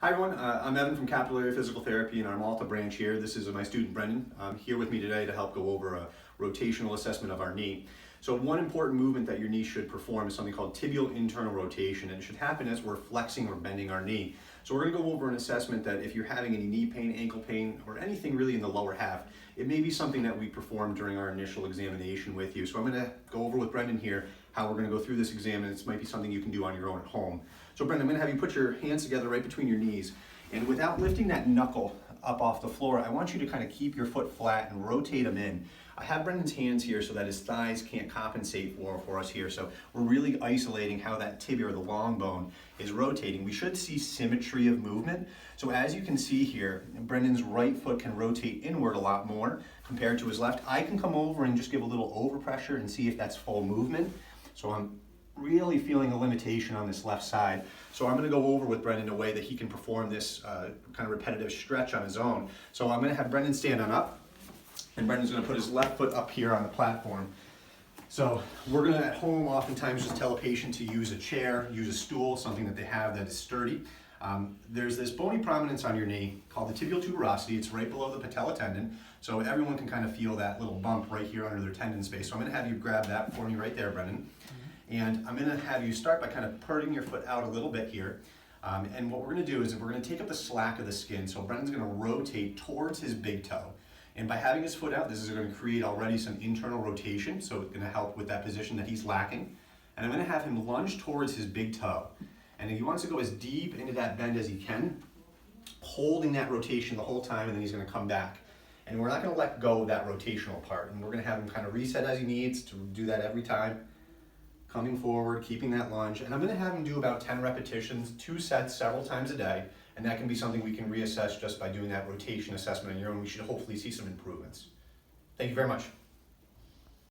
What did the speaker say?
Hi everyone, I'm Evan from Capillary Physical Therapy in our Malta branch here. This is my student Brendan here with me today to help go over a rotational assessment of our knee. So one important movement that your knee should perform is something called tibial internal rotation, and it should happen as we're flexing or bending our knee. So we're going to go over an assessment that if you're having any knee pain, ankle pain, or anything really in the lower half, it may be something that we perform during our initial examination with you. So I'm going to go over with Brendan here how we're going to go through this exam, and this might be something you can do on your own at home. So Brendan, I'm going to have you put your hands together right between your knees, and without lifting that knuckle up off the floor, I want you to kind of keep your foot flat and rotate them in. I have Brendan's hands here so that his thighs can't compensate for us here. So we're really isolating how that tibia or the long bone is rotating. We should see symmetry of movement. So as you can see here, Brendan's right foot can rotate inward a lot more compared to his left. I can come over and just give a little overpressure and see if that's full movement. So I'm really feeling a limitation on this left side. So I'm going to go over with Brendan in a way that he can perform this kind of repetitive stretch on his own. So I'm going to have Brendan stand on up, and Brendan's going to put his left foot up here on the platform. So we're going to at home oftentimes just tell a patient to use a chair, use a stool, something that they have that is sturdy. There's this bony prominence on your knee called the tibial tuberosity. It's right below the patella tendon. So everyone can kind of feel that little bump right here under their tendon space. So I'm going to have you grab that for me right there, Brendan. And I'm going to have you start by kind of putting your foot out a little bit here. And what we're going to do is we're going to take up the slack of the skin. So Brendan's going to rotate towards his big toe. And by having his foot out, this is going to create already some internal rotation. So it's going to help with that position that he's lacking. And I'm going to have him lunge towards his big toe. And he wants to go as deep into that bend as he can, holding that rotation the whole time, and then he's going to come back. And we're not going to let go of that rotational part. And we're going to have him kind of reset as he needs to do that every time. Coming forward, keeping that lunge, and I'm going to have him do about 10 repetitions, 2 sets several times a day, and that can be something we can reassess just by doing that rotation assessment on your own. We should hopefully see some improvements. Thank you very much.